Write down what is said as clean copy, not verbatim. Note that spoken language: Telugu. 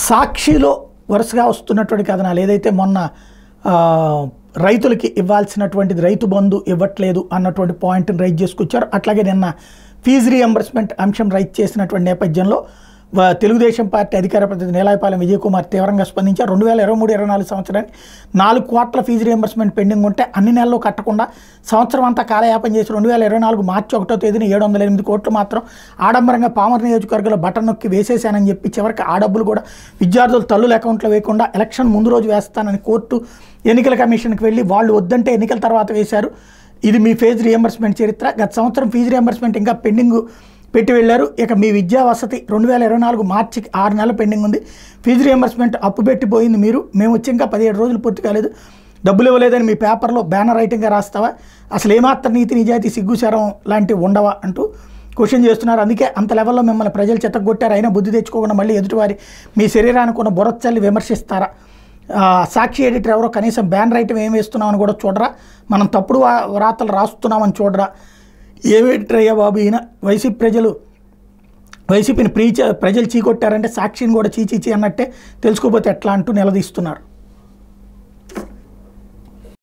సాక్షిలో వరుసగా వస్తున్నటువంటి కథనాలు ఏదైతే మొన్న రైతులకి ఇవ్వాల్సినటువంటిది రైతు బంధు ఇవ్వట్లేదు అన్నటువంటి పాయింట్ని రైజ్ చేసుకొచ్చారు. అట్లాగే నిన్న ఫీజు రీఎంబర్స్మెంట్ అంశం రైజ్ చేసినటువంటి నేపథ్యంలో తెలుగుదేశం పార్టీ అధికార ప్రతినిధి నీలాయపాలెం విజయ్ కుమార్ తీవ్రంగా స్పందించారు. 2023-24 సంవత్సరానికి 4 కోట్ల ఫీజు రీఎంబర్స్మెంట్ పెండింగ్ ఉంటే అన్ని నెలల్లో కట్టకుండా సంవత్సరం అంతా కాలయాపన చేసి 2024 మార్చి 1వ తేదీన 708 కోట్లు మాత్రం ఆడంబరంగా పామర్ నియోజకవర్గంలో బటన్ నొక్కి వేసేశానని చెప్పి చివరికి ఆ డబ్బులు కూడా విద్యార్థులు తల్లుల అకౌంట్లో వేయకుండా ఎలక్షన్ ముందు రోజు వేస్తానని కోర్టు ఎన్నికల కమిషన్కి వెళ్ళి వాళ్ళు వద్దంటే ఎన్నికల తర్వాత వేశారు. ఇది మీ ఫీజు రీఎంబర్స్మెంట్ చరిత్ర. గత సంవత్సరం ఫీజు రీఎంబర్స్మెంట్ ఇంకా పెండింగ్ పెట్టి వెళ్ళారు. ఇక మీ విద్యా వసతి 2024 మార్చికి 6 నెలలు పెండింగ్ ఉంది. ఫీజు రీఎంబర్స్మెంట్ అప్పు పెట్టిపోయింది మీరు. మేము వచ్చి ఇంకా 17 రోజులు పూర్తి కాలేదు, డబ్బులు ఇవ్వలేదని మీ పేపర్లో బ్యానర్ రైటింగ్గా రాస్తావా? అసలు ఏమాత్రం నీతి నిజాయితీ సిగ్గుశారం లాంటివి ఉండవా అంటూ క్వశ్చన్ చేస్తున్నారు. అందుకే అంత లెవెల్లో మిమ్మల్ని ప్రజలు చెత్తగొట్టారు. అయినా బుద్ధి తెచ్చుకోకుండా మళ్ళీ ఎదుటివారి మీ శరీరానికి ఉన్న బురచ్చల్లి విమర్శిస్తారా? సాక్షి ఎడిటర్ ఎవరో కనీసం బ్యాన్ రైటింగ్ ఏం వేస్తున్నామని కూడా చూడరా? మనం తప్పుడు వార్తలు రాస్తున్నామని చూడరా? ఏమి ఎడిటర్ అయ్యా బాబు ఈయన? వైసీపీని ప్రజలు చీకొట్టారంటే సాక్షిని కూడా చీచీచి అన్నట్టే తెలుసుకోపోతే ఎట్లా అంటూ నిలదీస్తున్నారు.